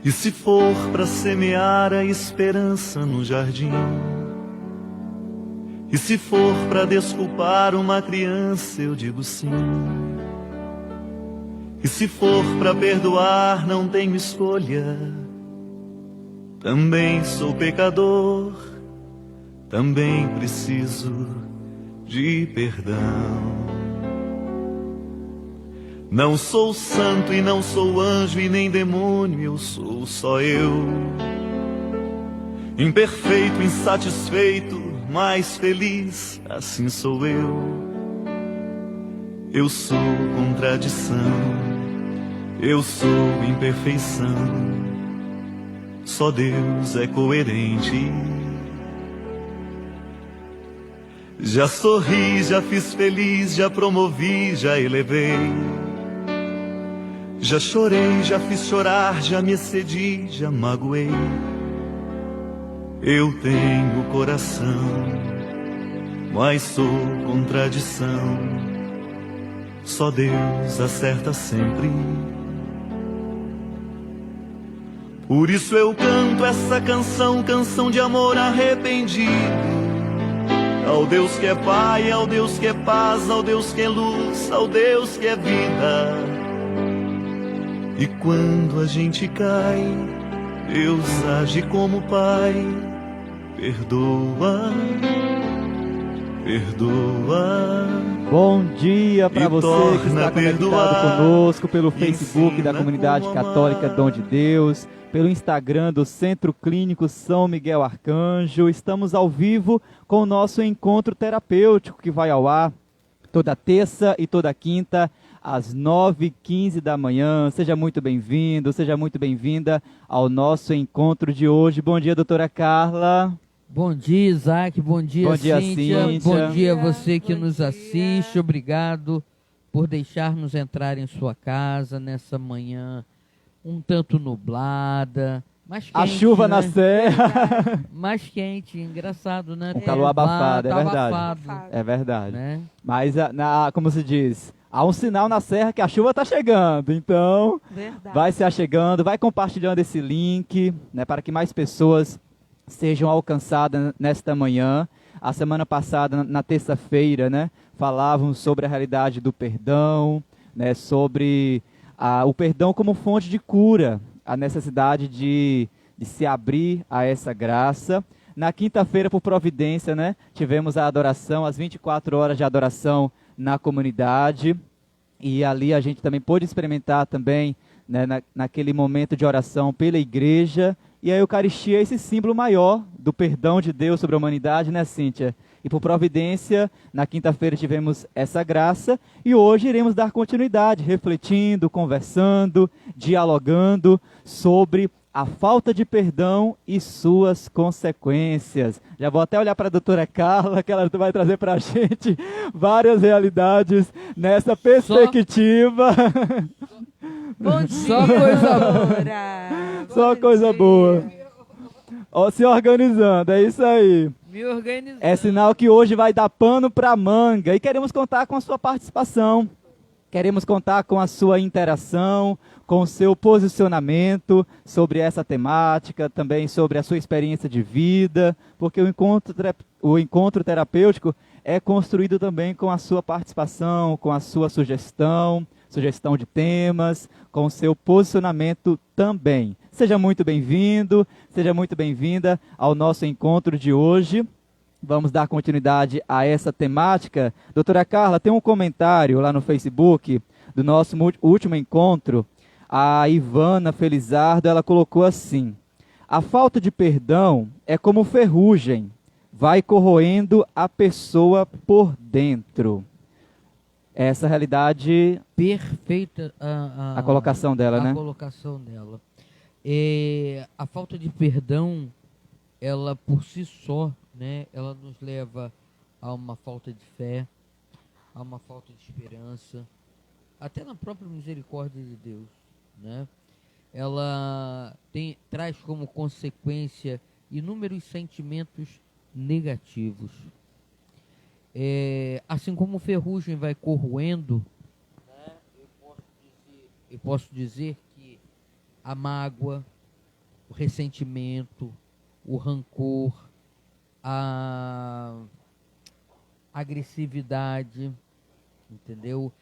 E se for para semear a esperança no jardim, e se for para desculpar uma criança, eu digo sim. E se for para perdoar, não tenho escolha. Também sou pecador, também preciso de perdão. Não sou santo e não sou anjo e nem demônio, eu sou só eu. Imperfeito, insatisfeito, mas feliz, assim sou eu. Eu sou contradição, eu sou imperfeição. Só Deus é coerente. Já sorri, já fiz feliz, já promovi, já elevei. Já chorei, já fiz chorar, já me excedi, já magoei. Eu tenho coração, mas sou contradição. Só Deus acerta sempre. Por isso eu canto essa canção, canção de amor arrependido. Ao Deus que é Pai, ao Deus que é paz, ao Deus que é luz, ao Deus que é vida. E quando a gente cai, Deus age como Pai. Perdoa, perdoa. Bom dia para você que está conectado conosco pelo Facebook da Comunidade Católica Dom de Deus, pelo Instagram do Centro Clínico São Miguel Arcanjo. Estamos ao vivo com o nosso encontro terapêutico que vai ao ar toda terça e toda quinta às 9h15 da manhã. Seja muito bem-vindo, seja muito bem-vinda ao nosso encontro de hoje. Bom dia, doutora Carla. Bom dia, Isaac. Bom dia, Cíntia. Bom dia a você que nos assiste. Obrigado por deixar-nos entrar em sua casa nessa manhã um tanto nublada. Mais quente, a chuva, né? Na serra. Mais quente, engraçado, né? Um calor abafado, é verdade. Abafado, é verdade. Né? Mas, como se diz, há um sinal na serra que a chuva está chegando. Então, vai se achegando, vai compartilhando esse link, né, para que mais pessoas sejam alcançadas nesta manhã. A semana passada, na terça-feira, né, falávamos sobre a realidade do perdão, né, sobre o perdão como fonte de cura, a necessidade de se abrir a essa graça. Na quinta-feira, por providência, né, tivemos a adoração, as 24 horas de adoração na comunidade, e ali a gente também pôde experimentar também, né, naquele momento de oração pela igreja. E a Eucaristia é esse símbolo maior do perdão de Deus sobre a humanidade, né, Cíntia? E por providência, na quinta-feira tivemos essa graça e hoje iremos dar continuidade, refletindo, conversando, dialogando sobre a falta de perdão e suas consequências. Já vou até olhar para a doutora Carla, que ela vai trazer para a gente várias realidades nessa perspectiva. Bom dia, só coisa boa. Só coisa boa. Ó, se organizando, é isso aí. Me organizando. É sinal que hoje vai dar pano para manga e queremos contar com a sua participação. Queremos contar com a sua interação, com o seu posicionamento sobre essa temática, também sobre a sua experiência de vida, porque o encontro terapêutico é construído também com a sua participação, com a sua sugestão de temas, com o seu posicionamento também. Seja muito bem-vindo, seja muito bem-vinda ao nosso encontro de hoje. Vamos dar continuidade a essa temática. Doutora Carla, tem um comentário lá no Facebook do nosso último encontro. A Ivana Felizardo, ela colocou assim: a falta de perdão é como ferrugem, vai corroendo a pessoa por dentro. Essa realidade... Perfeita a colocação dela, né? A colocação dela. A falta de perdão, ela por si só, né, ela nos leva a uma falta de fé, a uma falta de esperança, até na própria misericórdia de Deus, né? Ela traz como consequência inúmeros sentimentos negativos. Assim como o ferrugem vai corroendo, né, eu posso dizer que a mágoa, ressentimento, o rancor, a agressividade, entendeu?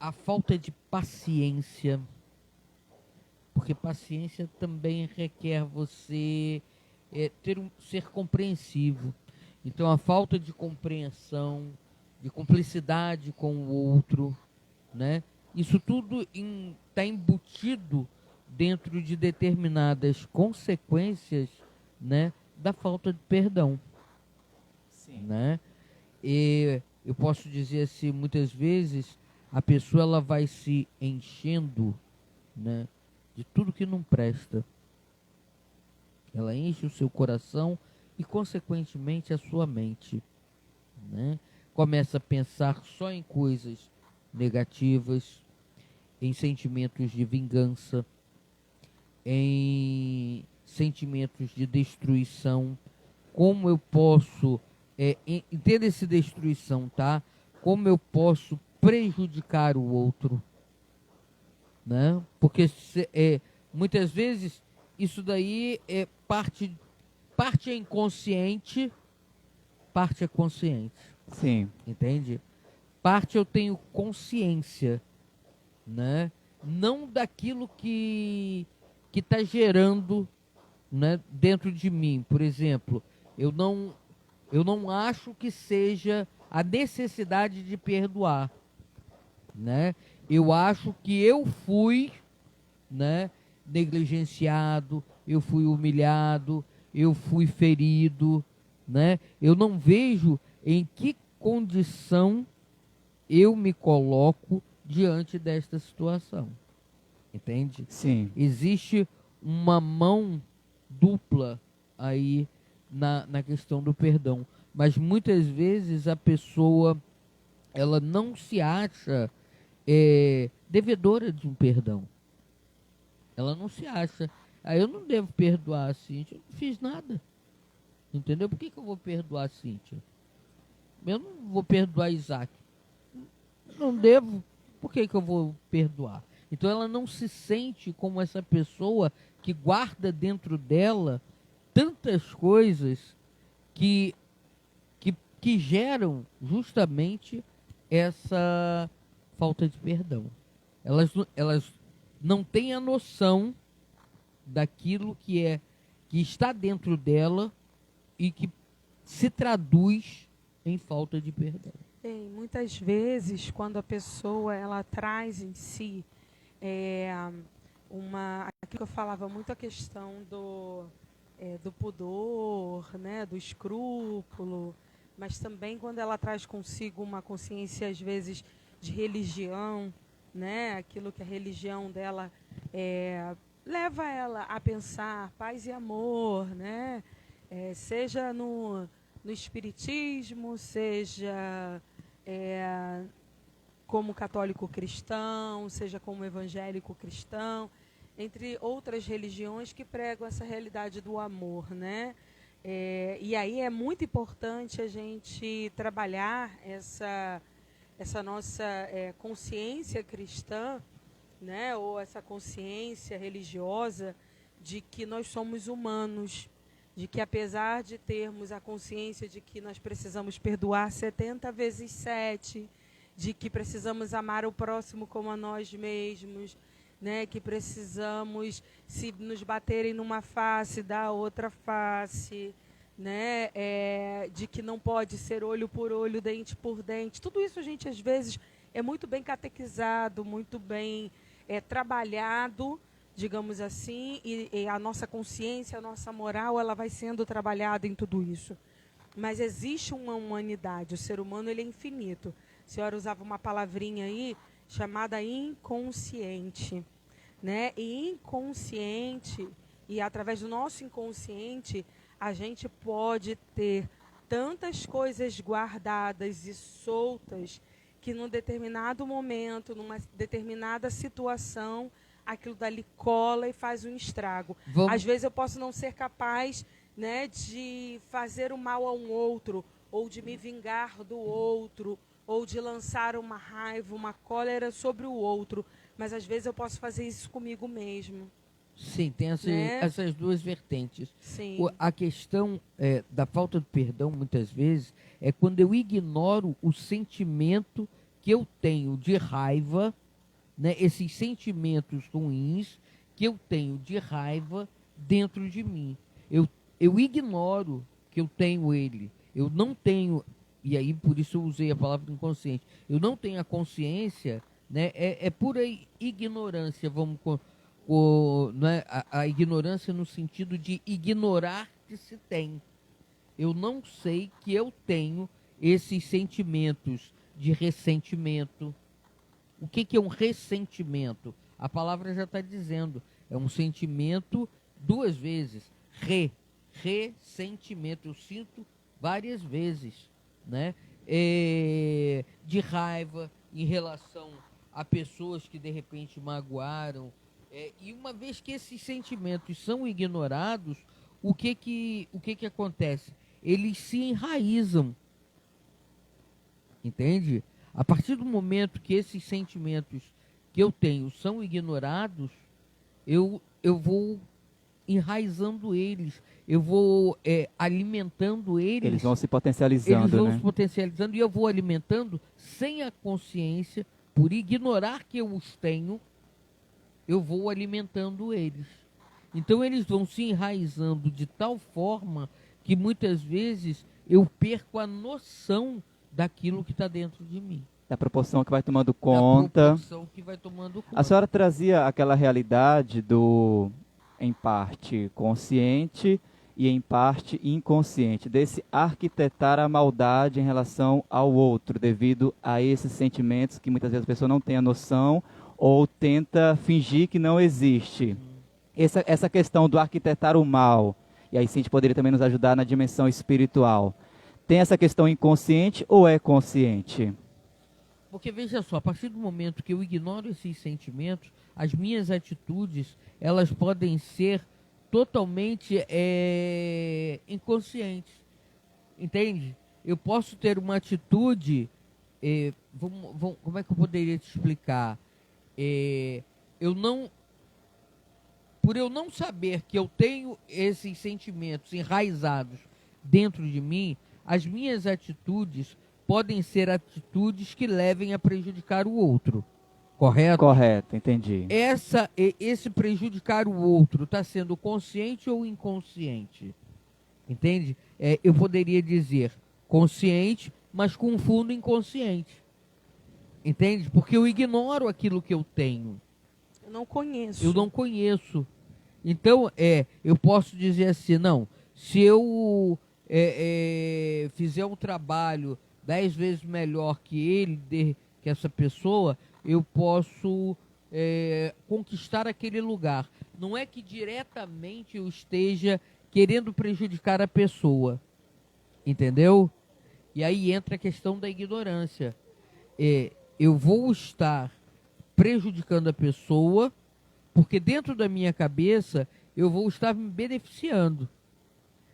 A falta de paciência, porque paciência também requer você ser compreensivo. Então, a falta de compreensão, de cumplicidade com o outro, né? Isso tudo está embutido dentro de determinadas consequências, né, da falta de perdão. Sim. Né? E eu posso dizer assim, muitas vezes a pessoa ela vai se enchendo, né, de tudo que não presta. Ela enche o seu coração e, consequentemente, a sua mente, né? Começa a pensar só em coisas negativas, em sentimentos de vingança, em sentimentos de destruição. Como eu posso, entenda essa destruição, tá? Como eu posso prejudicar o outro, né? Porque muitas vezes isso daí é parte é inconsciente, parte é consciente. Sim. Entende? Parte eu tenho consciência, né? Não daquilo que está gerando, né, dentro de mim. Por exemplo, eu não acho que seja a necessidade de perdoar, né? Eu acho que eu fui, né, negligenciado, eu fui humilhado, eu fui ferido, né? Eu não vejo em que condição eu me coloco diante desta situação. Entende? Sim. Existe uma mão dupla aí na questão do perdão. Mas muitas vezes a pessoa ela não se acha devedora de um perdão. Ela não se acha. Eu não devo perdoar a Cíntia, eu não fiz nada. Entendeu? Por que eu vou perdoar a Cíntia? Eu não vou perdoar Isaac. Não devo. Por que eu vou perdoar? Então ela não se sente como essa pessoa que guarda dentro dela tantas coisas que geram justamente essa falta de perdão. Elas não têm a noção daquilo que está dentro dela e que se traduz em falta de perdão. Bem, muitas vezes, quando a pessoa ela traz em si aquilo que eu falava muito, a questão do pudor, né, do escrúpulo, mas também quando ela traz consigo uma consciência, às vezes, de religião, né, aquilo que a religião dela leva ela a pensar paz e amor, né, seja no espiritismo, seja como católico cristão, seja como evangélico cristão, entre outras religiões que pregam essa realidade do amor, né? E aí é muito importante a gente trabalhar essa nossa consciência cristã, né? Ou essa consciência religiosa de que nós somos humanos, de que apesar de termos a consciência de que nós precisamos perdoar 70 vezes 7, de que precisamos amar o próximo como a nós mesmos, né, que precisamos, se nos baterem numa face, dar outra face, né, de que não pode ser olho por olho, dente por dente. Tudo isso a gente, às vezes, é muito bem catequizado, muito bem trabalhado, digamos assim, e a nossa consciência, a nossa moral, ela vai sendo trabalhada em tudo isso. Mas existe uma humanidade, o ser humano ele é infinito. A senhora usava uma palavrinha aí chamada inconsciente, né? E inconsciente, e através do nosso inconsciente, a gente pode ter tantas coisas guardadas e soltas que num determinado momento, numa determinada situação, aquilo dali cola e faz um estrago. Às vezes eu posso não ser capaz, né, de fazer o mal a um outro, ou de me vingar do outro, ou de lançar uma raiva, uma cólera sobre o outro. mas às vezes eu posso fazer isso comigo mesmo. Sim, tem essas duas vertentes. Sim. A questão da falta de perdão, muitas vezes, é quando eu ignoro o sentimento que eu tenho de raiva, né, esses sentimentos ruins que eu tenho de raiva dentro de mim. Eu ignoro que eu tenho ele. Eu não tenho, e aí por isso eu usei a palavra inconsciente, eu não tenho a consciência, né, é pura ignorância, né, a ignorância no sentido de ignorar que se tem. Eu não sei que eu tenho esses sentimentos de ressentimento. O que é um ressentimento? A palavra já está dizendo. É um sentimento duas vezes. Ressentimento. Eu sinto várias vezes, né? De raiva em relação a pessoas que de repente magoaram. E uma vez que esses sentimentos são ignorados, o que acontece? Eles se enraizam. Entende? A partir do momento que esses sentimentos que eu tenho são ignorados, eu vou enraizando eles, eu vou alimentando eles. Eles vão se potencializando, eles vão né? se potencializando e eu vou alimentando sem a consciência, por ignorar que eu os tenho, eu vou alimentando eles. Então eles vão se enraizando de tal forma que muitas vezes eu perco a noção daquilo que está dentro de mim. Da proporção que vai tomando conta. Da proporção que vai tomando conta. A senhora trazia aquela realidade do, em parte, consciente e em parte inconsciente, desse arquitetar a maldade em relação ao outro, devido a esses sentimentos que muitas vezes a pessoa não tem a noção ou tenta fingir que não existe. Essa questão do arquitetar o mal, e aí sim a gente poderia também nos ajudar na dimensão espiritual. Tem essa questão inconsciente ou é consciente? Porque veja só, a partir do momento que eu ignoro esses sentimentos, as minhas atitudes, elas podem ser totalmente inconscientes. Entende? Eu posso ter uma atitude, como é que eu poderia te explicar? Por eu não saber que eu tenho esses sentimentos enraizados dentro de mim, as minhas atitudes podem ser atitudes que levem a prejudicar o outro. Correto? Correto, entendi. Esse prejudicar o outro está sendo consciente ou inconsciente? Entende? Eu poderia dizer consciente, mas com fundo inconsciente. Entende? Porque eu ignoro aquilo que eu tenho. Eu não conheço. Eu não conheço. Então, eu posso dizer assim, não, se eu fizer um trabalho 10 vezes melhor que que essa pessoa, eu posso conquistar aquele lugar. Não é que diretamente eu esteja querendo prejudicar a pessoa. Entendeu? E aí entra a questão da ignorância. Eu vou estar prejudicando a pessoa, porque dentro da minha cabeça eu vou estar me beneficiando,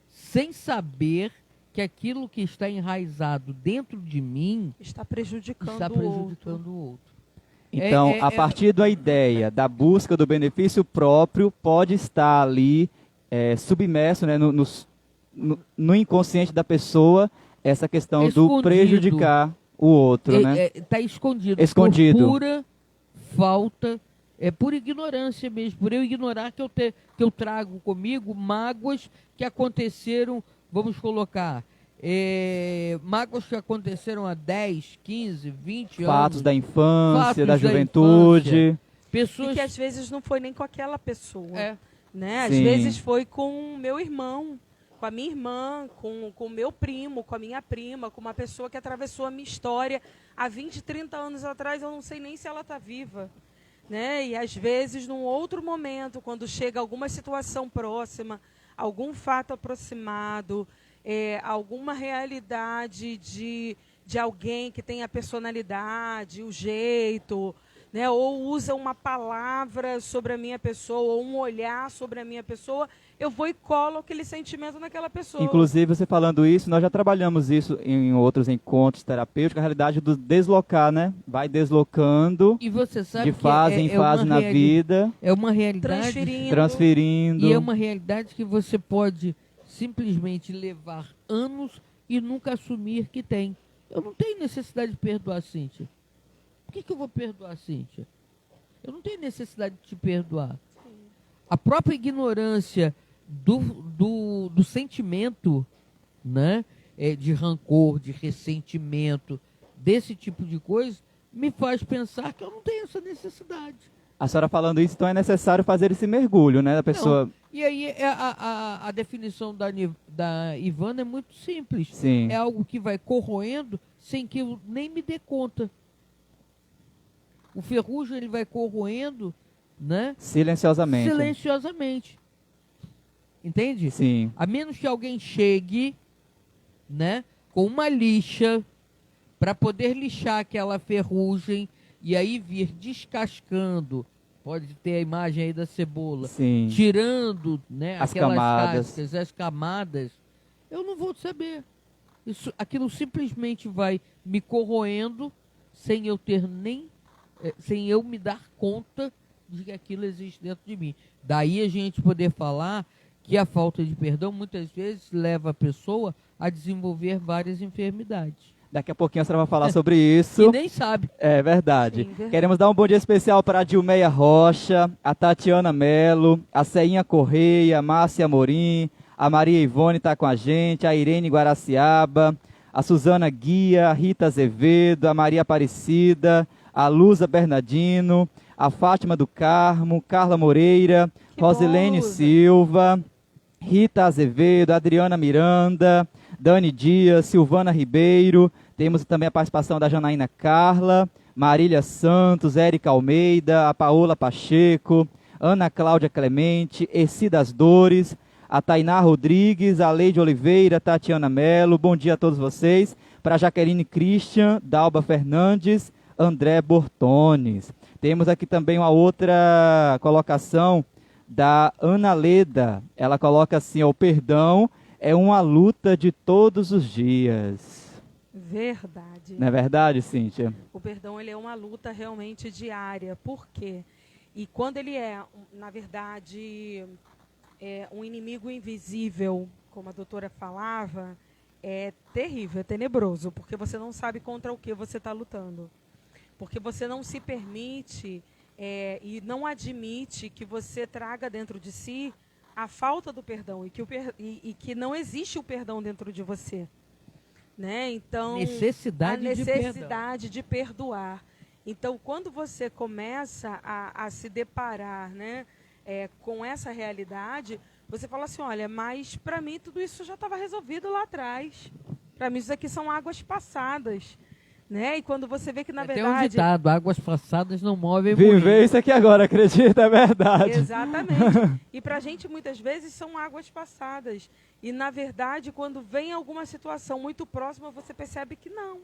sem saber que aquilo que está enraizado dentro de mim está prejudicando o outro. Então, a partir da ideia da busca do benefício próprio, pode estar ali submerso, né, no inconsciente da pessoa, essa questão do prejudicar o outro, né? Está escondido. Escondido. Por pura falta, por ignorância mesmo, por eu ignorar que eu trago comigo mágoas que aconteceram, vamos colocar, mágoas que aconteceram há 10, 15, 20 anos. Fatos da infância, da juventude. Pessoas... E que às vezes não foi nem com aquela pessoa. Né? Às Sim. vezes foi com o meu irmão, com a minha irmã, com o meu primo, com a minha prima, com uma pessoa que atravessou a minha história há 20, 30 anos atrás, eu não sei nem se ela está viva. Né? E às vezes, num outro momento, quando chega alguma situação próxima, algum fato aproximado, alguma realidade de alguém que tem a personalidade, o jeito, né, ou usa uma palavra sobre a minha pessoa, ou um olhar sobre a minha pessoa, eu vou e colo aquele sentimento naquela pessoa. Inclusive, você falando isso, nós já trabalhamos isso em outros encontros terapêuticos, a realidade do deslocar, né? Vai deslocando E você sabe de fase em fase na vida, é uma realidade transferindo. E é uma realidade que você pode simplesmente levar anos e nunca assumir que tem. Eu não tenho necessidade de perdoar a Cíntia. Por que eu vou perdoar a Cíntia? Eu não tenho necessidade de te perdoar. A própria ignorância do sentimento, né, de rancor, de ressentimento, desse tipo de coisa, me faz pensar que eu não tenho essa necessidade. A senhora falando isso, então é necessário fazer esse mergulho, né, da pessoa. Não. E aí a definição da Ivana é muito simples. Sim. É algo que vai corroendo sem que eu nem me dê conta. O ferrugem, ele vai corroendo, né? Silenciosamente. Silenciosamente. Entende? Sim. A menos que alguém chegue, né, com uma lixa para poder lixar aquela ferrugem e aí vir descascando. Pode ter a imagem aí da cebola. Sim. Tirando, né, As aquelas camadas. cascas, as camadas. Eu não vou saber. Aquilo simplesmente vai me corroendo sem eu ter sem eu me dar conta de que aquilo existe dentro de mim. Daí a gente poder falar que a falta de perdão muitas vezes leva a pessoa a desenvolver várias enfermidades. Daqui a pouquinho a senhora vai falar sobre isso. E nem sabe. É verdade. Sim, verdade. Queremos dar um bom dia especial para a Dilmeia Rocha, a Tatiana Melo, a Ceinha Correia, a Márcia Amorim, a Maria Ivone está com a gente, a Irene Guaraciaba, a Suzana Guia, a Rita Azevedo, a Maria Aparecida, a Luza Bernardino, a Fátima do Carmo, Carla Moreira, Que Rosilene bom, Luza. Silva, Rita Azevedo, Adriana Miranda, Dani Dias, Silvana Ribeiro, temos também a participação da Janaína Carla, Marília Santos, Érica Almeida, a Paola Pacheco, Ana Cláudia Clemente, Essi das Dores, a Tainá Rodrigues, a Leide Oliveira, Tatiana Melo, bom dia a todos vocês, para Jaqueline Christian, Dalba Fernandes, André Bortones. Temos aqui também uma outra colocação da Ana Leda, ela coloca assim, o perdão é uma luta de todos os dias. Verdade. Não é verdade, Cíntia? O perdão, ele é uma luta realmente diária. Por quê? E quando ele é, na verdade, um inimigo invisível, como a doutora falava, é terrível, é tenebroso, porque você não sabe contra o que você está lutando. Porque você não se permite e não admite que você traga dentro de si a falta do perdão e que não existe o perdão dentro de você. Né? Então, Necessidade a necessidade de perdoar. Então, quando você começa a se deparar, né, com essa realidade, você fala assim, olha, mas para mim tudo isso já estava resolvido lá atrás. Para mim isso aqui são águas passadas. Né? E quando você vê que, na Tem verdade... um ditado, águas passadas não movem moinho. Viver isso aqui agora, acredita, é verdade. Exatamente. E para a gente, muitas vezes, são águas passadas. E, na verdade, quando vem alguma situação muito próxima, você percebe que não.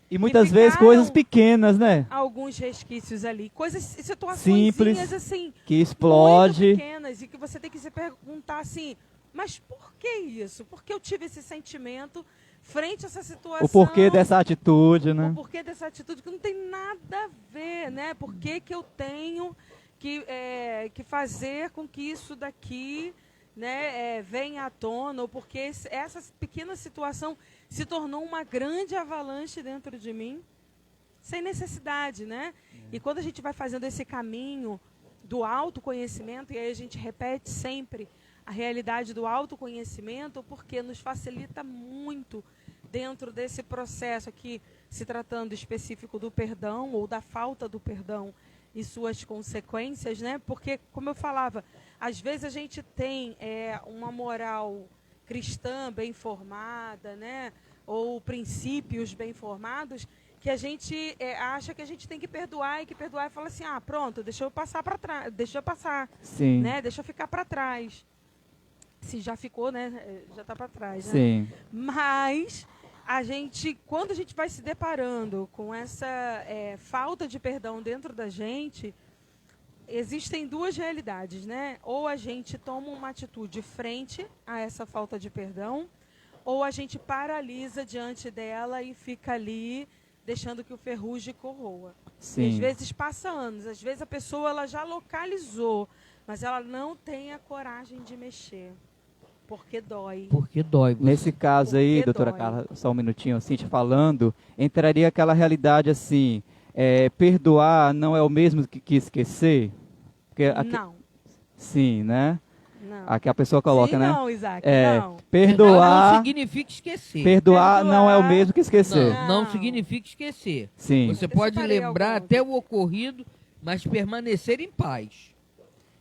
E muitas vezes coisas pequenas, né? Alguns resquícios ali. Coisas, situações simples, assim, que explode. muito pequenas. E que você tem que se perguntar assim, mas por que isso? Por que eu tive esse sentimento frente a essa situação? O porquê dessa atitude, né? O porquê dessa atitude que não tem nada a ver, né? Por que eu tenho que fazer com que isso daqui, né, venha à tona? Ou porque essa pequena situação se tornou uma grande avalanche dentro de mim, sem necessidade, né? E quando a gente vai fazendo esse caminho do autoconhecimento, e aí a gente repete sempre a realidade do autoconhecimento, porque nos facilita muito dentro desse processo aqui, se tratando específico do perdão ou da falta do perdão e suas consequências, né? Porque, como eu falava, às vezes a gente tem uma moral cristã bem formada, né? Ou princípios bem formados, que a gente acha que a gente tem que perdoar e fala assim, pronto, deixa eu passar para trás, deixa eu passar, Sim. né? Deixa eu ficar para trás. Se já ficou, né? Já está para trás, né? Sim. Mas quando a gente vai se deparando com essa falta de perdão dentro da gente, existem duas realidades, né? Ou a gente toma uma atitude frente a essa falta de perdão, ou a gente paralisa diante dela e fica ali deixando que o ferrugem corroa. Sim. E às vezes passa anos, às vezes a pessoa ela já localizou, mas ela não tem a coragem de mexer. Porque dói. Porque dói. Nesse caso aí, Porque doutora dói. Carla, só um minutinho, Cíntia falando, entraria aquela realidade assim, perdoar não é o mesmo que esquecer? Porque Não. Sim, né? Não. Aqui a pessoa coloca, Sim, né? não, Isaac, não. Perdoar, não significa esquecer. perdoar não é o mesmo que esquecer. Não Não. significa esquecer. Sim, Você Eu pode separei lembrar alguns. até o ocorrido, mas permanecer em paz.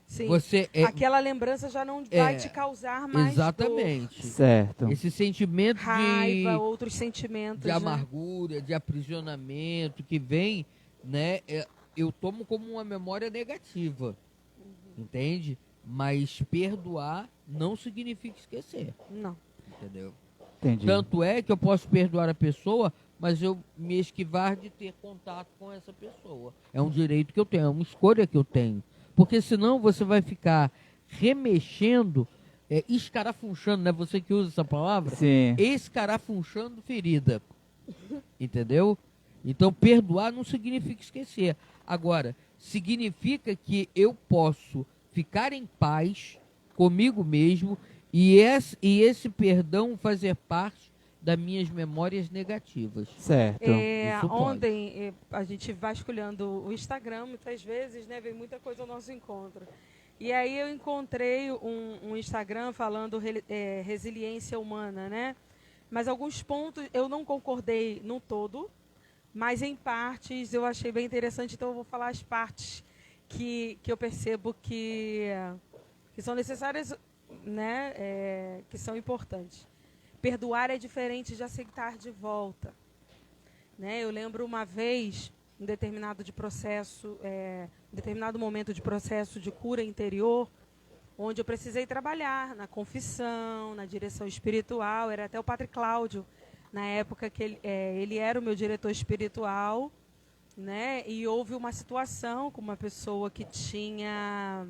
Sim. Você Aquela lembrança já não vai te causar mais exatamente. certo. Esse sentimento dor, raiva, outros sentimentos. de né? amargura, de aprisionamento que vem, né? Eu tomo como uma memória negativa, entende? Mas perdoar não significa esquecer, Não. entendeu? Entendi. Tanto é que eu posso perdoar a pessoa, mas eu me esquivar de ter contato com essa pessoa. É um direito que eu tenho, é uma escolha que eu tenho. Porque senão você vai ficar remexendo, escarafunchando, né? Você que usa essa palavra? Sim, Escarafunchando ferida. Entendeu? Então, perdoar não significa esquecer. Agora, significa que eu posso ficar em paz comigo mesmo e esse perdão fazer parte das minhas memórias negativas. certo. Isso pode. Ontem a gente vasculhando o Instagram, muitas vezes, né, vem muita coisa ao nosso encontro. E aí eu encontrei um Instagram falando resiliência humana, né? Mas alguns pontos eu não concordei no todo, mas em partes eu achei bem interessante, então eu vou falar as partes que eu percebo que são necessárias, né, que são importantes. Perdoar é diferente de aceitar de volta. Né? Eu lembro uma vez, um determinado momento de processo de cura interior, onde eu precisei trabalhar na confissão, na direção espiritual. Era até o Padre Cláudio, na época que ele era o meu diretor espiritual, né? E houve uma situação com uma pessoa que tinha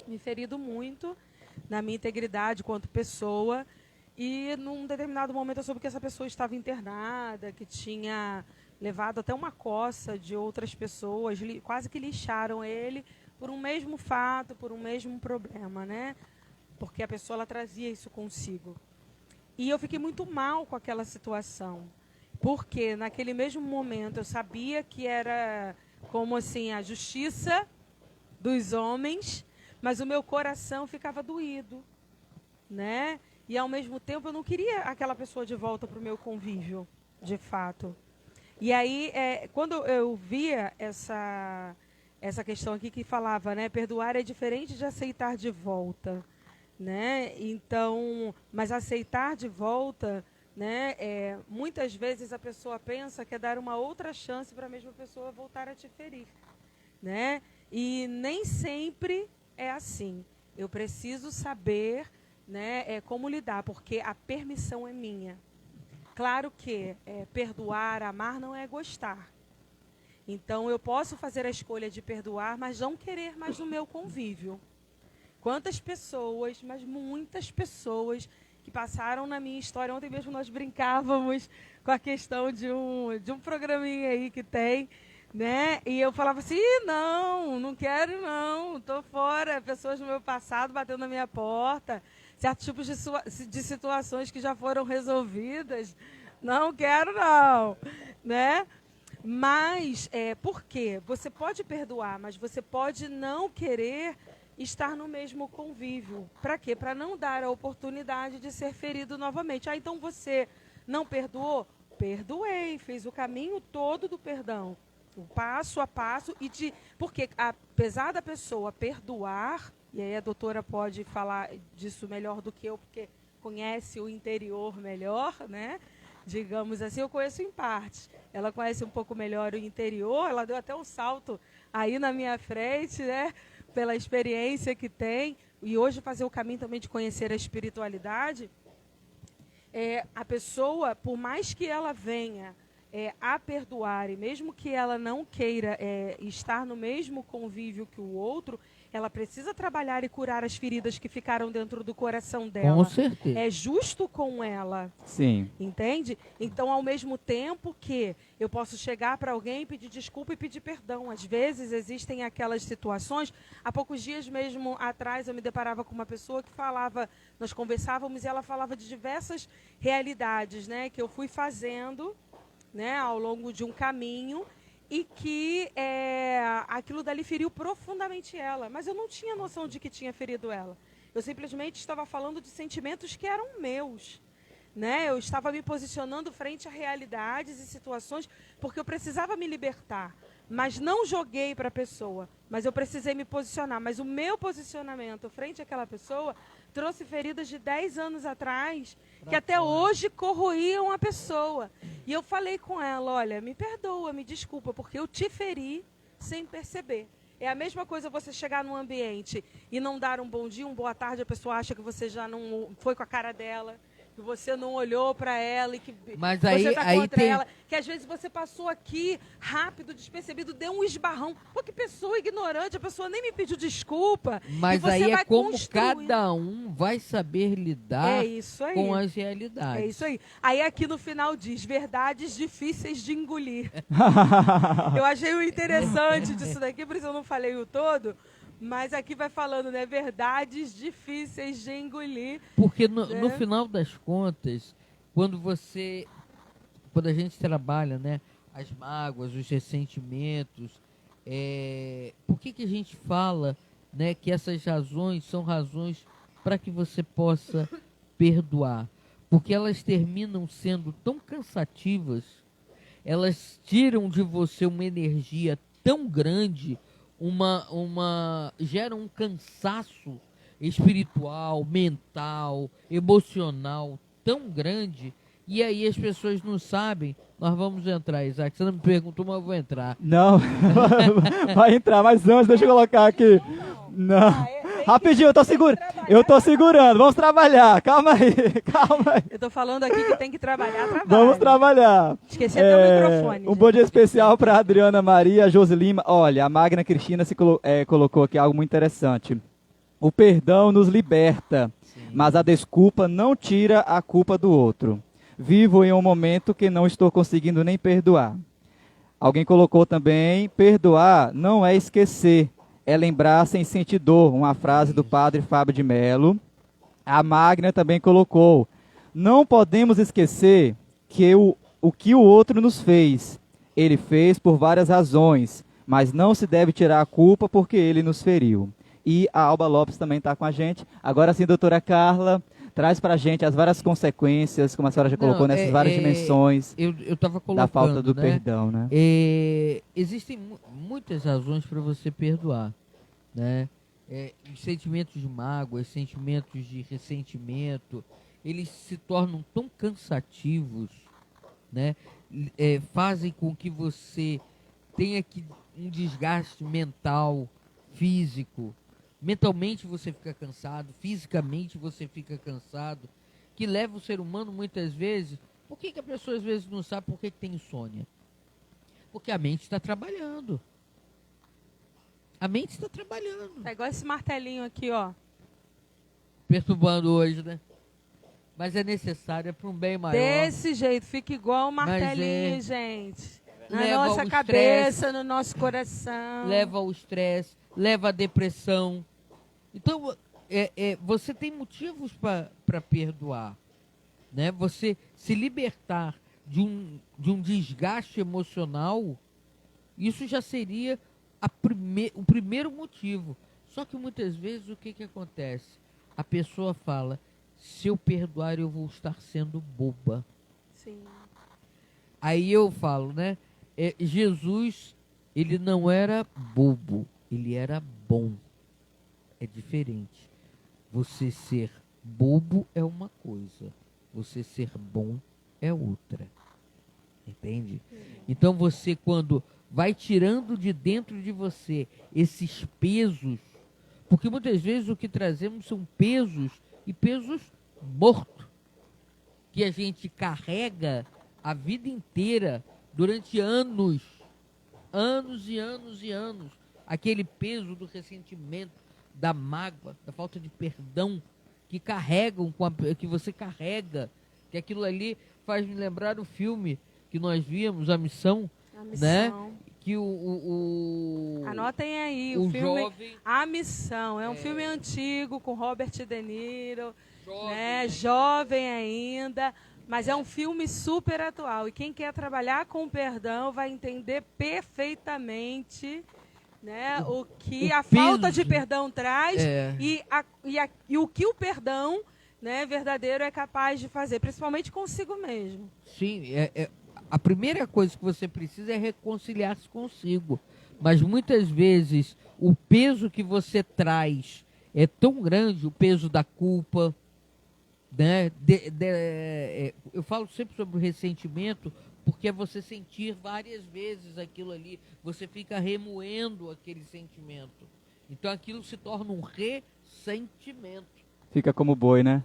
me ferido muito na minha integridade quanto pessoa. E num determinado momento eu soube que essa pessoa estava internada, que tinha levado até uma coça de outras pessoas, quase que lixaram ele por um mesmo fato, por um mesmo problema, né? Porque a pessoa ela trazia isso consigo. E eu fiquei muito mal com aquela situação, porque naquele mesmo momento eu sabia que era como assim a justiça dos homens, mas o meu coração ficava doído, né? E, ao mesmo tempo, eu não queria aquela pessoa de volta para o meu convívio, de fato. E aí, quando eu via essa questão aqui que falava, né, perdoar é diferente de aceitar de volta, né? Então, mas aceitar de volta, né, muitas vezes a pessoa pensa que é dar uma outra chance para a mesma pessoa voltar a te ferir, né? E nem sempre é assim. Eu preciso saber, né, como lidar, porque a permissão é minha. Claro que perdoar, amar não é gostar. Então eu posso fazer a escolha de perdoar, mas não querer mais no meu convívio. Quantas pessoas, mas muitas pessoas que passaram na minha história. Ontem mesmo nós brincávamos com a questão de um programinha aí que tem, né? E eu falava assim, não quero não, estou fora. Pessoas do meu passado batendo na minha porta, certos tipos de situações que já foram resolvidas, não quero não, né? Mas, por quê? Você pode perdoar, mas você pode não querer estar no mesmo convívio. Para quê? Para não dar a oportunidade de ser ferido novamente. Então você não perdoou? Perdoei, fez o caminho todo do perdão, o passo a passo, porque apesar da pessoa perdoar, e aí a doutora pode falar disso melhor do que eu, porque conhece o interior melhor, né? Digamos assim, eu conheço em partes. Ela conhece um pouco melhor o interior, ela deu até um salto aí na minha frente, né? Pela experiência que tem, e hoje fazer o caminho também de conhecer a espiritualidade. a pessoa, por mais que ela venha a perdoar, e mesmo que ela não queira estar no mesmo convívio que o outro, ela precisa trabalhar e curar as feridas que ficaram dentro do coração dela. Com certeza. É justo com ela. Sim. Entende? Então, ao mesmo tempo que eu posso chegar para alguém e pedir desculpa e pedir perdão. Às vezes, existem aquelas situações. Há poucos dias mesmo atrás, eu me deparava com uma pessoa que falava, nós conversávamos e ela falava de diversas realidades, né, que eu fui fazendo, né, ao longo de um caminho, e que aquilo dali feriu profundamente ela. Mas eu não tinha noção de que tinha ferido ela. Eu simplesmente estava falando de sentimentos que eram meus. Né? Eu estava me posicionando frente a realidades e situações porque eu precisava me libertar. Mas não joguei para a pessoa. Mas eu precisei me posicionar. Mas o meu posicionamento frente àquela pessoa trouxe feridas de 10 anos atrás que até hoje corroíam a pessoa. E eu falei com ela, olha, me perdoa, me desculpa, porque eu te feri sem perceber. É a mesma coisa você chegar num ambiente e não dar um bom dia, uma boa tarde, a pessoa acha que você já não foi com a cara dela, que você não olhou para ela e que mas você está contra tem... ela, que às vezes você passou aqui rápido, despercebido, deu um esbarrão. Pô, que pessoa ignorante, a pessoa nem me pediu desculpa. Mas aí é como cada um vai saber lidar com as realidades. É isso aí. Aí aqui no final diz, verdades difíceis de engolir. Eu achei o interessante disso daqui, por isso eu não falei o todo. Mas aqui vai falando, né? Verdades difíceis de engolir. Porque no final das contas, quando a gente trabalha, né, as mágoas, os ressentimentos, por que a gente fala, né, que essas razões são razões para que você possa perdoar? Porque elas terminam sendo tão cansativas, elas tiram de você uma energia tão grande, gera um cansaço espiritual, mental, emocional tão grande, e aí as pessoas não sabem. Nós vamos entrar, Isaac, você não me perguntou, mas eu vou entrar. Não, vai entrar, mas antes deixa eu colocar aqui. Não. Rapidinho, eu tô segurando, vamos trabalhar, calma aí. Eu tô falando aqui que tem que trabalhar. Vamos trabalhar. Esqueci até o microfone. Um bom dia especial para Adriana Maria, Josi Lima. Olha, a Magna Cristina colocou aqui algo muito interessante. O perdão nos liberta, mas a desculpa não tira a culpa do outro. Vivo em um momento que não estou conseguindo nem perdoar. Alguém colocou também, perdoar não é esquecer, é lembrar sem sentir dor, uma frase do padre Fábio de Mello. A Magna também colocou, não podemos esquecer que o que o outro nos fez, ele fez por várias razões, mas não se deve tirar a culpa porque ele nos feriu. E a Alba Lopes também está com a gente. Agora sim, doutora Carla, traz para a gente as várias consequências, como a senhora já colocou, nessas várias dimensões eu tava colocando, da falta do perdão, né? Existem muitas razões para você perdoar, né? Sentimentos de mágoa, sentimentos de ressentimento, eles se tornam tão cansativos, né? Fazem com que você tenha um desgaste mental, físico. Mentalmente você fica cansado, fisicamente você fica cansado, que leva o ser humano muitas vezes... Por que a pessoa às vezes não sabe por que tem insônia? Porque a mente está trabalhando. A mente está trabalhando. É igual esse martelinho aqui, ó. Perturbando hoje, né? Mas é necessário, para um bem maior. Desse jeito, fica igual o martelinho, gente. Na nossa cabeça, no nosso coração. Leva ao estresse, leva à depressão. Então, você tem motivos para perdoar, né? Você se libertar de um desgaste emocional, isso já seria o primeiro motivo. Só que muitas vezes o que acontece? A pessoa fala, se eu perdoar eu vou estar sendo boba. Sim. Aí eu falo, né? Jesus, ele não era bobo, ele era bom. É diferente. Você ser bobo é uma coisa, você ser bom é outra. Entende? Então você, quando vai tirando de dentro de você esses pesos, porque muitas vezes o que trazemos são pesos, e pesos mortos. que a gente carrega a vida inteira, durante anos e anos e anos, aquele peso do ressentimento, da mágoa, da falta de perdão, que você carrega, que aquilo ali faz me lembrar o filme que nós vimos, A Missão, né? Que Anotem aí, o filme jovem, A Missão, é um filme antigo, com Robert De Niro, jovem ainda, mas é um filme super atual, e quem quer trabalhar com perdão vai entender perfeitamente, né, o que a falta de perdão traz e o que o perdão, né, verdadeiro é capaz de fazer, principalmente consigo mesmo. Sim, a primeira coisa que você precisa é reconciliar-se consigo. Mas muitas vezes o peso que você traz é tão grande, o peso da culpa, né? Eu falo sempre sobre o ressentimento, porque é você sentir várias vezes aquilo ali, você fica remoendo aquele sentimento. Então aquilo se torna um ressentimento. Fica como boi, né?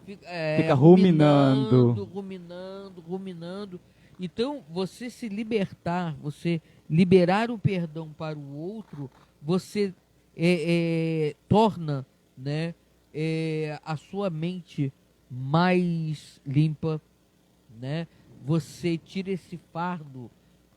Fica ruminando. Então, você se libertar, você liberar o perdão para o outro, você torna, né, a sua mente mais limpa, né? Você tira esse fardo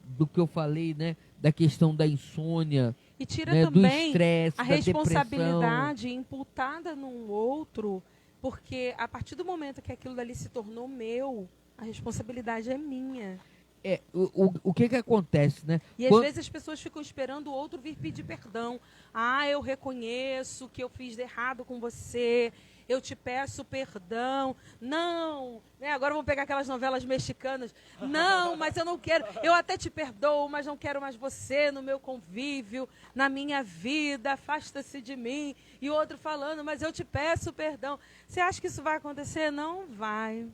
do que eu falei, né, da questão da insônia, e tira, né, também do estresse, a da responsabilidade depressão, imputada num outro, porque a partir do momento que aquilo dali se tornou meu, a responsabilidade é minha. O que acontece, né? E às vezes as pessoas ficam esperando o outro vir pedir perdão. Eu reconheço que eu fiz de errado com você, eu te peço perdão. Não, né? Agora vamos pegar aquelas novelas mexicanas. Não, mas eu não quero, eu até te perdoo, mas não quero mais você no meu convívio, na minha vida, afasta-se de mim. E o outro falando, mas eu te peço perdão. Você acha que isso vai acontecer? Não vai.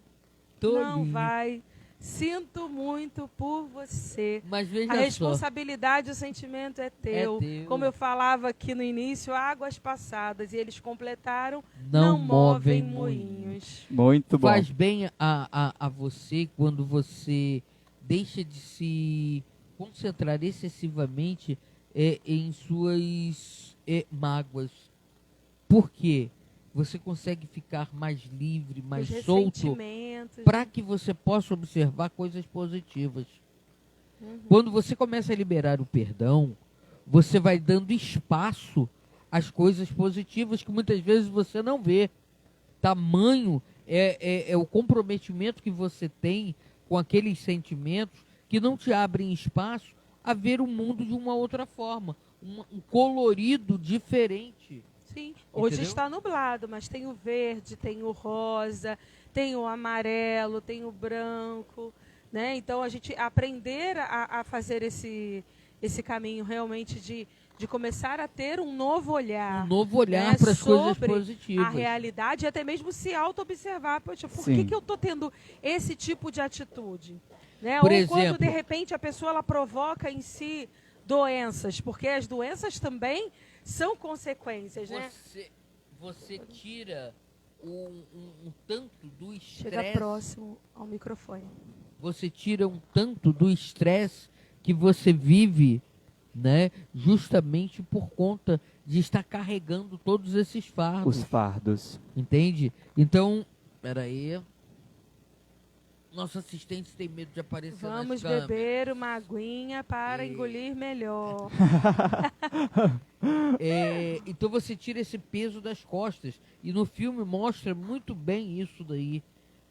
Não vai. Sinto muito por você. Mas veja a responsabilidade, o sentimento é teu. Como eu falava aqui no início, águas passadas, e eles completaram, não movem moinhos. Muito bom. Faz bem a você quando você deixa de se concentrar excessivamente em suas mágoas. Por quê? Você consegue ficar mais livre, mais solto, para que você possa observar coisas positivas. Quando você começa a liberar o perdão, você vai dando espaço às coisas positivas que muitas vezes você não vê. Tamanho é o comprometimento que você tem com aqueles sentimentos que não te abrem espaço a ver o mundo de uma outra forma, um colorido diferente. Sim, hoje está nublado, mas tem o verde, tem o rosa, tem o amarelo, tem o branco, né? Então a gente aprender a fazer esse caminho realmente de começar a ter um novo olhar. Um novo olhar, né, para as coisas positivas. A realidade e até mesmo se auto-observar. Poxa, por que eu estou tendo esse tipo de atitude? Né? Ou exemplo, quando de repente a pessoa ela provoca em si doenças, porque as doenças também são consequências, né? Você tira um tanto do estresse. Chega próximo ao microfone. Você tira um tanto do estresse que você vive, né? Justamente por conta de estar carregando todos esses fardos. Os fardos. Entende? Então, peraí. Nosso assistente tem medo de aparecer Vamos nas câmeras. beber uma aguinha para engolir melhor. Então você tira esse peso das costas. E no filme mostra muito bem isso daí.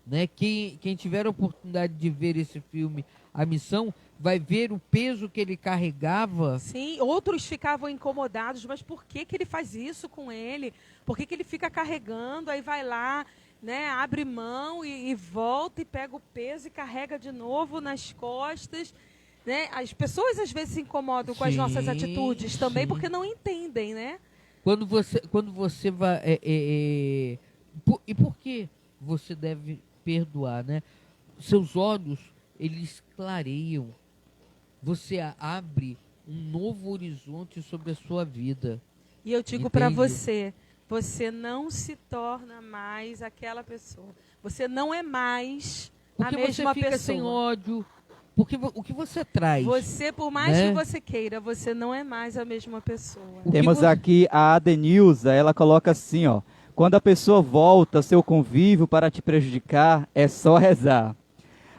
Né? Quem tiver a oportunidade de ver esse filme, A Missão, vai ver o peso que ele carregava. Sim, outros ficavam incomodados. Mas por que ele faz isso com ele? Por que ele fica carregando? Aí vai lá, né, abre mão e volta e pega o peso e carrega de novo nas costas. Né? As pessoas às vezes se incomodam com as nossas atitudes também, porque não entendem, né? Quando você vai... e por que você deve perdoar, né? Seus olhos, eles clareiam. Você abre um novo horizonte sobre a sua vida. E eu digo para você, você não se torna mais aquela pessoa. Você não é mais Porque a você mesma fica pessoa. sem ódio. Porque o que você traz? Você, por mais né? que você queira, você não é mais a mesma pessoa. O que Temos você- aqui a Adenilza, ela coloca assim, ó. Quando a pessoa volta ao seu convívio para te prejudicar, é só rezar.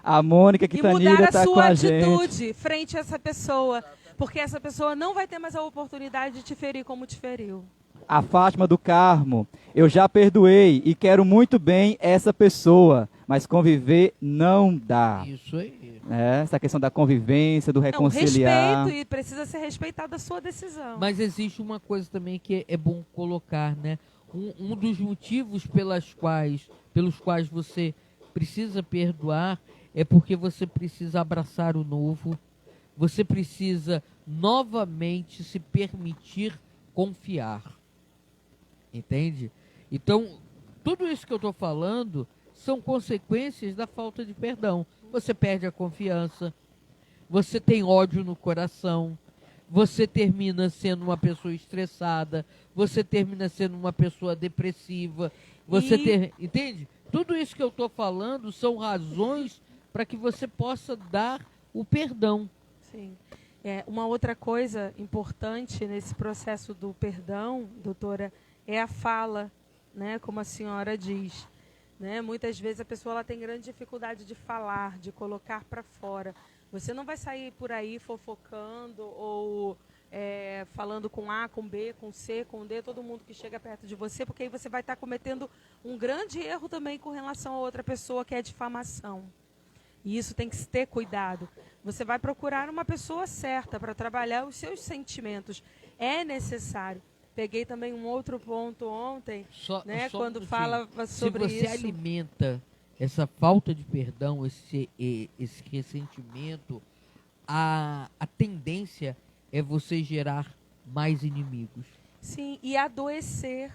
A Mônica E Quintanilha mudar a está com sua a gente. atitude frente a essa pessoa. Porque essa pessoa não vai ter mais a oportunidade de te ferir como te feriu. A Fátima do Carmo, eu já perdoei e quero muito bem essa pessoa, mas conviver não dá. Isso aí. Essa questão da convivência, do É um reconciliar. respeito e precisa ser respeitada a sua decisão. Mas existe uma coisa também que é bom colocar, né? Um dos motivos pelos quais você precisa perdoar é porque você precisa abraçar o novo, você precisa novamente se permitir confiar. Entende? Então, tudo isso que eu estou falando são consequências da falta de perdão. Você perde a confiança, você tem ódio no coração, você termina sendo uma pessoa estressada, você termina sendo uma pessoa depressiva, entende? Tudo isso que eu estou falando são razões para que você possa dar o perdão. Sim. Uma outra coisa importante nesse processo do perdão, doutora, é a fala, né? Como a senhora diz. Né? Muitas vezes a pessoa ela tem grande dificuldade de falar, de colocar para fora. Você não vai sair por aí fofocando ou falando com A, com B, com C, com D, todo mundo que chega perto de você, porque aí você vai estar cometendo um grande erro também com relação a outra pessoa, que é a difamação. E isso tem que se ter cuidado. Você vai procurar uma pessoa certa para trabalhar os seus sentimentos. É necessário. Peguei também um outro ponto ontem, né, quando falava sobre isso. Se você alimenta essa falta de perdão, esse ressentimento, a tendência é você gerar mais inimigos. Sim, e adoecer.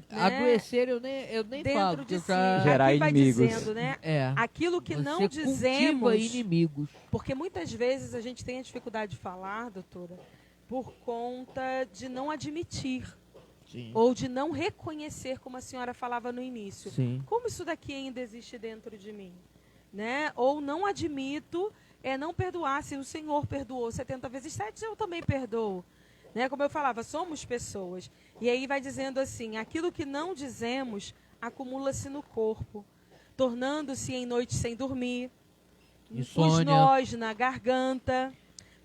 Né? Adoecer eu nem dentro falo. de si. Gerar Aqui vai inimigos. dizendo, né? É. Aquilo que Você não dizemos. cultiva inimigos. Porque muitas vezes a gente tem a dificuldade de falar, doutora, por conta de não admitir. Sim. Ou de não reconhecer, como a senhora falava no início. Sim. Como isso daqui ainda existe dentro de mim? Né? Ou não admito, não perdoar. Se o Senhor perdoou 70 vezes 7, eu também perdoo. Né? Como eu falava, somos pessoas. E aí vai dizendo assim, aquilo que não dizemos acumula-se no corpo, tornando-se em noite sem dormir, os nós na garganta,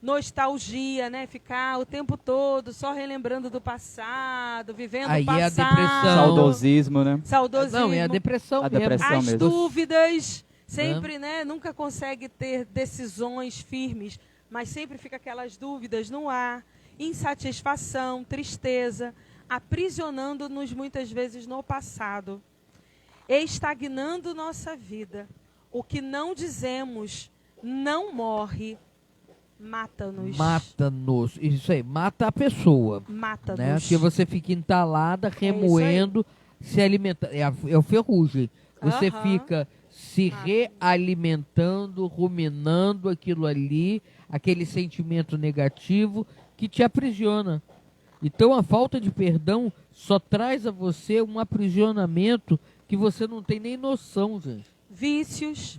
nostalgia, né? Ficar o tempo todo só relembrando do passado, vivendo aí o passado. É a depressão. Saudosismo, né? Saudosismo. Não, é a depressão mesmo. Depressão As mesmo. dúvidas, sempre, né? Nunca consegue ter decisões firmes, mas sempre fica aquelas dúvidas no ar, insatisfação, tristeza, aprisionando-nos muitas vezes no passado, estagnando nossa vida. O que não dizemos não morre, mata-nos. Mata-nos. Isso aí, mata a pessoa. Mata-nos. Né? Porque você fica entalada, remoendo, se alimentando. É o ferrugem. Você fica se realimentando, ruminando aquilo ali, aquele sentimento negativo que te aprisiona. Então a falta de perdão só traz a você um aprisionamento que você não tem nem noção, gente. Vícios.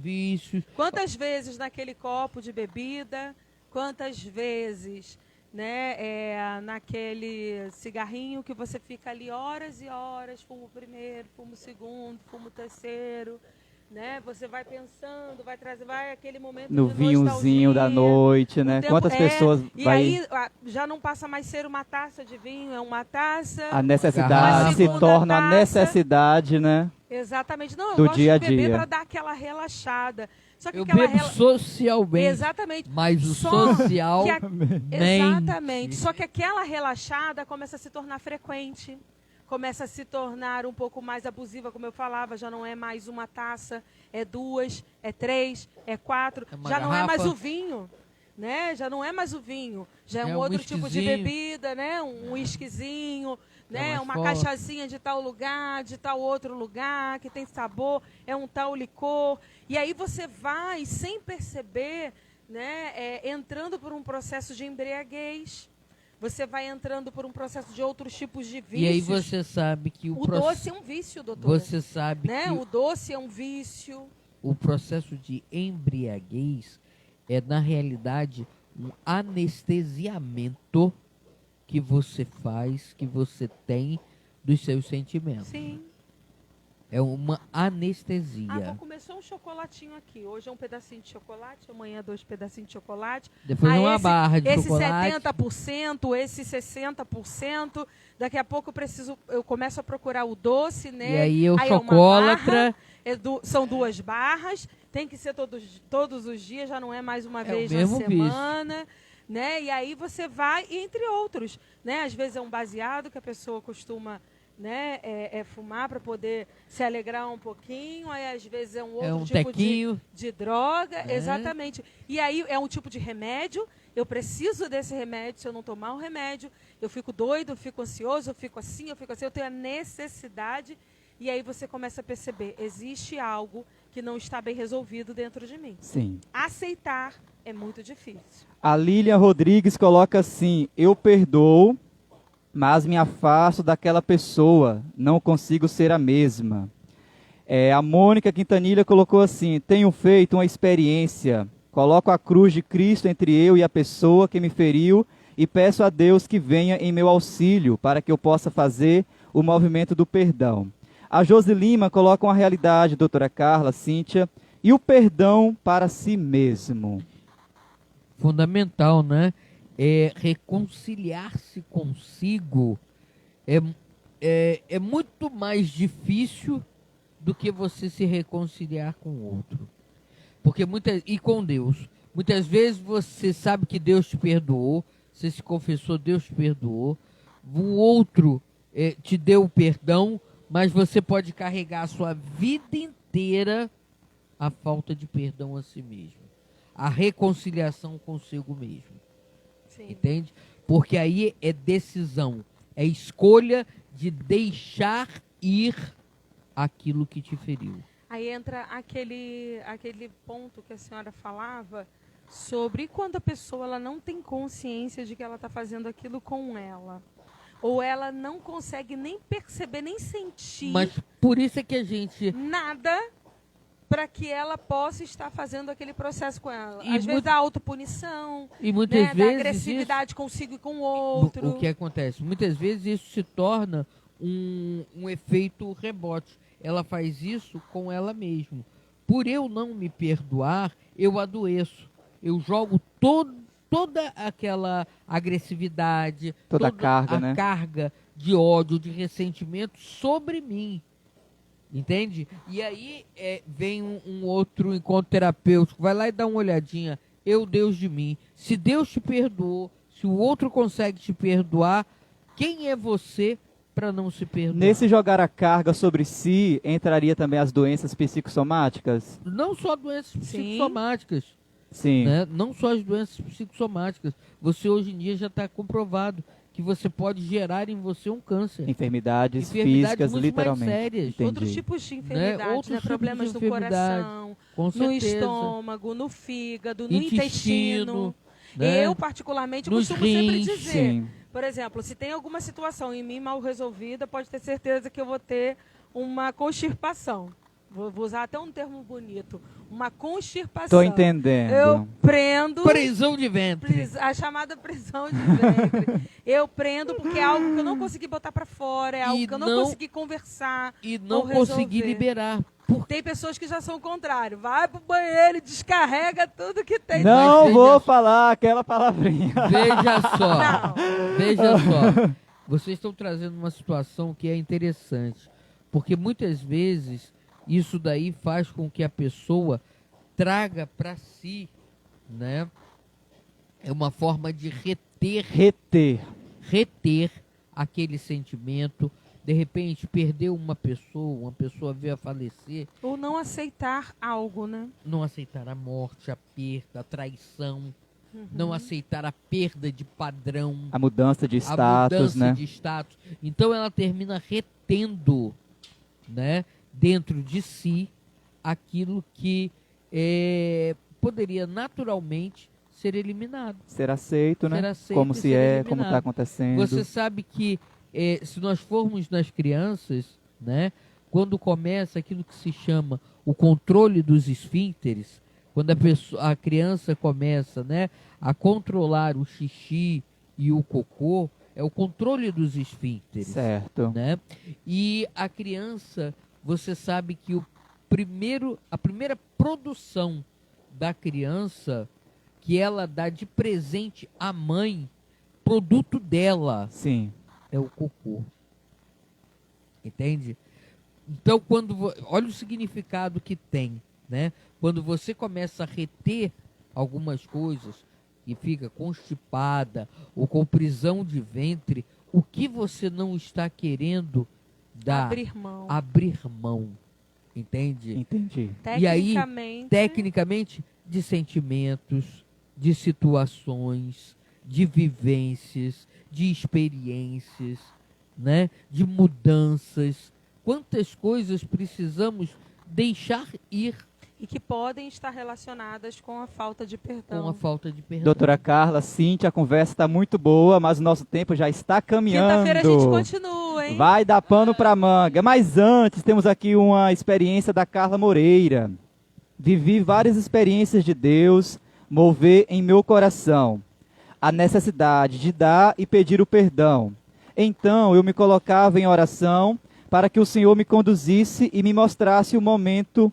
Quantas vezes naquele copo de bebida, quantas vezes, né, naquele cigarrinho que você fica ali horas e horas, fumo o primeiro, fumo o segundo, fumo o terceiro, né? Você vai pensando, vai aquele momento no de vinhozinho da noite, né? Quantas pessoas e vai... aí já não passa mais ser uma taça de vinho, é uma taça. A necessidade se torna a necessidade, né? Exatamente. Não, do eu gosto dia a de beber dia. para dar aquela relaxada. Só que Eu aquela bebo socialmente. Exatamente. Mas o Só social... Exatamente. Só que aquela relaxada começa a se tornar frequente. Começa a se tornar um pouco mais abusiva, como eu falava. Já não é mais uma taça, é 2, é 3, é 4. Já não é mais o vinho. Né? Já não é mais o vinho. Já é um outro tipo de bebida, né? Um whiskyzinho, né? Uma cachaçinha de tal lugar, de tal outro lugar, que tem sabor, é um tal licor. E aí você vai, sem perceber, né? Entrando por um processo de embriaguez. Você vai entrando por um processo de outros tipos de vícios. E aí você sabe que o doce é um vício, doutora. Você sabe né? que... O doce é um vício. o processo de embriaguez é, na realidade, um anestesiamento que você faz, que você tem dos seus sentimentos. Sim. É uma anestesia. Vou comer só um chocolatinho aqui. Hoje é um pedacinho de chocolate, amanhã é 2 pedacinhos de chocolate. Depois uma barra de chocolate. Esse 70%, esse 60%. Daqui a pouco eu começo a procurar o doce, né? E aí eu é chocolatra. São 2 barras. Tem que ser todos os dias, já não é mais uma vez na semana. Né? E aí você vai, entre outros. Né? Às vezes é um baseado que a pessoa costuma... Né, fumar para poder se alegrar um pouquinho, aí às vezes é um outro tipo de droga, exatamente. E aí é um tipo de remédio, eu preciso desse remédio, se eu não tomar o remédio, eu fico doido, eu fico ansioso, eu fico assim, eu tenho a necessidade, e aí você começa a perceber, existe algo que não está bem resolvido dentro de mim. Sim. Aceitar é muito difícil. A Lília Rodrigues coloca assim, eu perdoo, mas me afasto daquela pessoa, não consigo ser a mesma. A Mônica Quintanilha colocou assim, tenho feito uma experiência, coloco a cruz de Cristo entre eu e a pessoa que me feriu e peço a Deus que venha em meu auxílio para que eu possa fazer o movimento do perdão. A Josi Lima coloca uma realidade, doutora Carla, Cíntia, e o perdão para si mesmo. Fundamental, né? Reconciliar-se consigo é muito mais difícil do que você se reconciliar com o outro. Porque e com Deus. Muitas vezes você sabe que Deus te perdoou, você se confessou, Deus te perdoou, o outro te deu o perdão, mas você pode carregar a sua vida inteira a falta de perdão a si mesmo. A reconciliação consigo mesmo. Sim. Entende? Porque aí é decisão, é escolha de deixar ir aquilo que te feriu. Aí entra aquele ponto que a senhora falava sobre quando a pessoa ela não tem consciência de que ela está fazendo aquilo com ela. Ou ela não consegue nem perceber, nem sentir. Mas por isso é que a gente... Nada para que ela possa estar fazendo aquele processo com ela. Às vezes da autopunição, e muitas vezes da agressividade consigo e com o outro. O que acontece? Muitas vezes isso se torna um efeito rebote. Ela faz isso com ela mesma. Por eu não me perdoar, eu adoeço. Eu jogo toda aquela agressividade, toda a carga, a carga de ódio, de ressentimento sobre mim. Entende? E aí vem um outro encontro terapêutico, vai lá e dá uma olhadinha, Deus de mim, se Deus te perdoou, se o outro consegue te perdoar, quem é você para não se perdoar? Nesse jogar a carga sobre si, entraria também as doenças psicossomáticas? Não só doenças psicossomáticas. Sim. Né? Não só as doenças psicossomáticas. Você hoje em dia já está comprovado que você pode gerar em você um câncer. Enfermidades físicas, muito literalmente. mais sérias. Entendi. Outros tipos de enfermidades, Outros problemas tipos no coração, no estômago, no fígado, no intestino. Né? Eu, particularmente, nos costumo sempre rins. dizer, Sim. por exemplo, se tem alguma situação em mim mal resolvida, pode ter certeza que eu vou ter uma constipação. Vou usar até um termo bonito. Uma constipação. Estou entendendo. Eu prendo... Prisão de ventre. A chamada prisão de ventre. Eu prendo porque é algo que eu não consegui botar para fora, é algo que eu não consegui conversar. E não consegui liberar. Tem pessoas que já são o contrário. Vai pro banheiro e descarrega tudo que tem. Não vou falar aquela palavrinha. Veja só. Não. Veja só. Vocês estão trazendo uma situação que é interessante. Porque muitas vezes isso daí faz com que a pessoa traga para si, né? É uma forma de reter aquele sentimento. De repente, perder uma pessoa veio a falecer. Ou não aceitar algo, né? Não aceitar a morte, a perda, a traição. Não aceitar a perda de padrão. A mudança de status, né? De status. Então, ela termina retendo, né, dentro de si aquilo que poderia naturalmente ser eliminado. Ser aceito, né? Ser aceito como se eliminado. como está acontecendo. Você sabe que se nós formos nas crianças, né, quando começa aquilo que se chama o controle dos esfínteres, quando a criança começa, né, a controlar o xixi e o cocô, é o controle dos esfínteres. Certo. Né? E a criança, você sabe que a primeira produção da criança que ela dá de presente à mãe, produto dela, Sim. é o cocô. Entende? Então, olha o significado que tem, né? Quando você começa a reter algumas coisas e fica constipada ou com prisão de ventre, o que você não está querendo dar? Abrir mão. Entende? Entendi. E aí, tecnicamente, de sentimentos, de situações, de vivências, de experiências, né? De mudanças. Quantas coisas precisamos deixar ir? E que podem estar relacionadas com a falta de perdão. Com a falta de perdão. Doutora Carla, Cíntia, a conversa está muito boa, mas o nosso tempo já está caminhando. Quinta-feira a gente continua, hein? Vai dar pano para manga. Mas antes, temos aqui uma experiência da Carla Moreira. Vivi várias experiências de Deus mover em meu coração a necessidade de dar e pedir o perdão. Então, eu me colocava em oração para que o Senhor me conduzisse e me mostrasse o momento.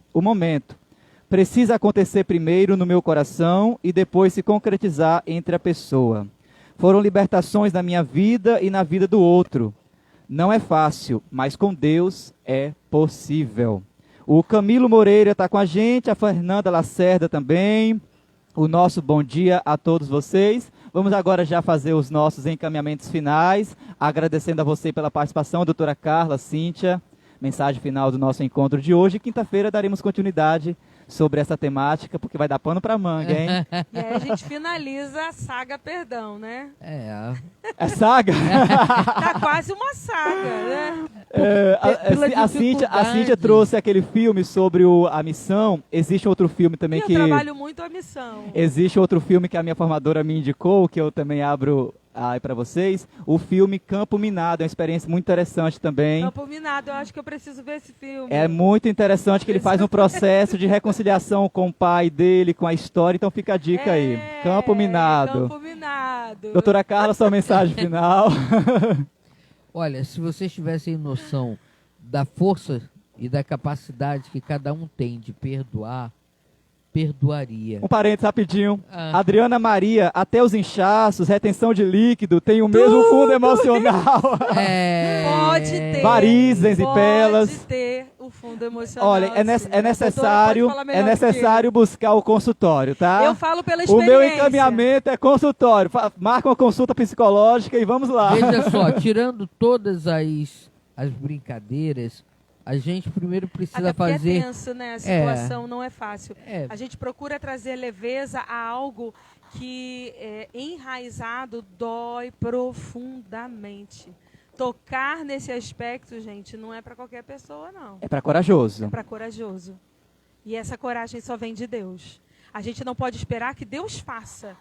Precisa acontecer primeiro no meu coração e depois se concretizar entre a pessoa. Foram libertações na minha vida e na vida do outro. Não é fácil, mas com Deus é possível. O Camilo Moreira está com a gente, a Fernanda Lacerda também. O nosso bom dia a todos vocês. Vamos agora já fazer os nossos encaminhamentos finais, agradecendo a você pela participação, doutora Carla, Cíntia. Mensagem final do nosso encontro de hoje. Quinta-feira daremos continuidade sobre essa temática, porque vai dar pano para manga, hein? E aí a gente finaliza a saga perdão, né? É saga? Tá quase uma saga, né? A Cíntia trouxe aquele filme sobre a missão. Existe outro filme também eu trabalho muito a missão. Existe outro filme que a minha formadora me indicou, que eu também abro aí para vocês. O filme Campo Minado, é uma experiência muito interessante também. Campo Minado, eu acho que eu preciso ver esse filme. É muito interessante que ele faz um processo de reconciliação com o pai dele, com a história, então fica a dica aí. Campo Minado. Campo Minado. Doutora Carla, sua mensagem final. Olha, se vocês tivessem noção da força e da capacidade que cada um tem de perdoar, perdoaria. Um parênteses rapidinho. Adriana Maria, até os inchaços, retenção de líquido, tem o mesmo fundo emocional. Pode ter. Varizes e pelas. Pode ter o fundo emocional. Olha, é necessário buscar o consultório, tá? Eu falo pela experiência. O meu encaminhamento é consultório. Marca uma consulta psicológica e vamos lá. Veja só, tirando todas as brincadeiras, a gente primeiro precisa fazer... É tenso, né? A situação não é fácil. A gente procura trazer leveza a algo que, enraizado, dói profundamente. Tocar nesse aspecto, gente, não é para qualquer pessoa, não. É para corajoso. É para corajoso. E essa coragem só vem de Deus. A gente não pode esperar que Deus faça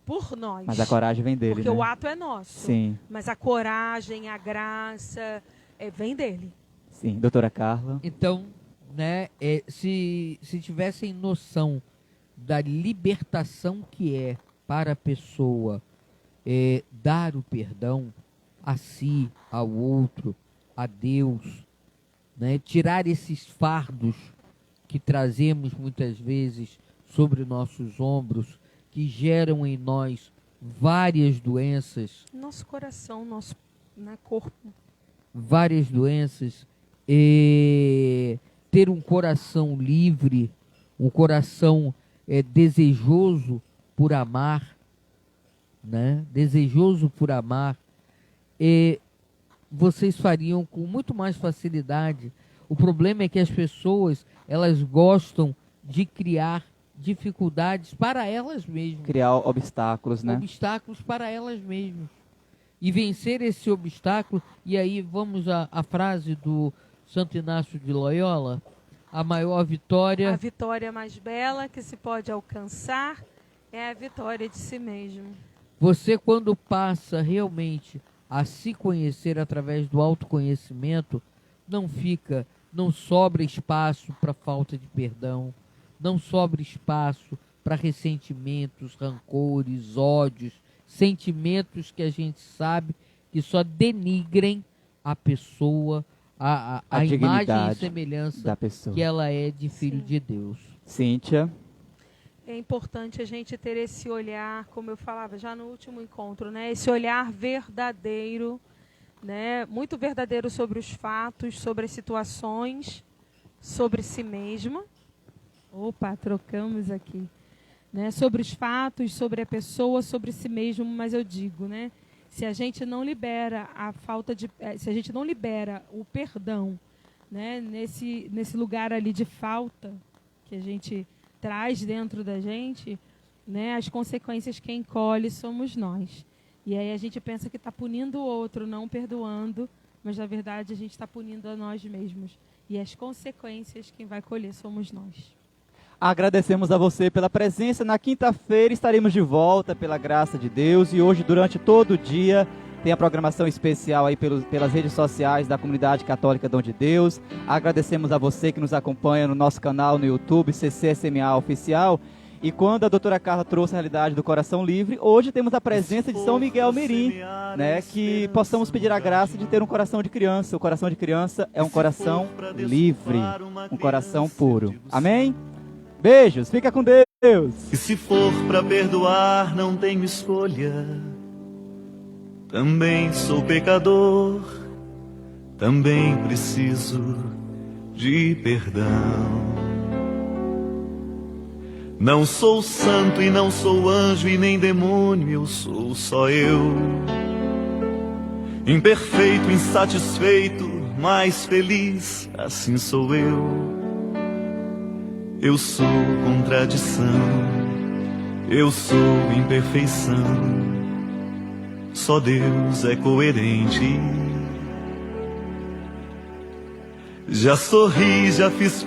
por nós. Mas a coragem vem dele, porque né? o ato é nosso. Sim. Mas a coragem, a graça, vem dele. Sim, doutora Carla. Então, né, se tivessem noção da libertação que é para a pessoa dar o perdão a si, ao outro, a Deus, né, tirar esses fardos que trazemos muitas vezes sobre nossos ombros, que geram em nós várias doenças. Nosso coração, nosso corpo. Várias doenças. Ter um coração livre, um coração desejoso por amar, né? Desejoso por amar, vocês fariam com muito mais facilidade. O problema é que as pessoas, elas gostam de criar dificuldades para elas mesmas. Criar obstáculos, né? Obstáculos para elas mesmas. E vencer esse obstáculo, e aí vamos à frase do Santo Inácio de Loyola, a maior vitória... A vitória mais bela que se pode alcançar é a vitória de si mesmo. Você, quando passa realmente a se conhecer através do autoconhecimento, não fica não sobra espaço para falta de perdão, não sobra espaço para ressentimentos, rancores, ódios, sentimentos que a gente sabe que só denigrem a pessoa, a imagem e semelhança da pessoa que ela é de filho de Deus. Cíntia? É importante a gente ter esse olhar, como eu falava já no último encontro, né? Esse olhar verdadeiro, né? Muito verdadeiro sobre os fatos, sobre as situações, sobre si mesma. Opa, trocamos aqui. Né? Sobre os fatos, sobre a pessoa, sobre si mesmo, mas eu digo, né? Se a gente não libera se a gente não libera o perdão, né? Nesse lugar ali de falta que a gente traz dentro da gente, né? As consequências quem colhe somos nós. E aí a gente pensa que está punindo o outro, não perdoando, mas na verdade a gente está punindo a nós mesmos. E as consequências quem vai colher somos nós. Agradecemos a você pela presença. Na quinta-feira estaremos de volta, pela graça de Deus. E hoje, durante todo o dia, tem a programação especial aí pelas redes sociais da Comunidade Católica Dom de Deus. Agradecemos a você que nos acompanha no nosso canal no YouTube, CCSMA Oficial. E quando a doutora Carla trouxe a realidade do Coração Livre, hoje temos a presença de São Miguel Mirim, né? Que possamos pedir a graça de ter um coração de criança. O coração de criança é um coração livre, um coração puro. Amém? Beijos, fica com Deus. E se for pra perdoar, não tenho escolha. Também sou pecador, também preciso de perdão. Não sou santo e não sou anjo e nem demônio, eu sou só eu. Imperfeito, insatisfeito, mas feliz, assim sou eu. Eu sou contradição, eu sou imperfeição. Só Deus é coerente. Já sorri, já fiz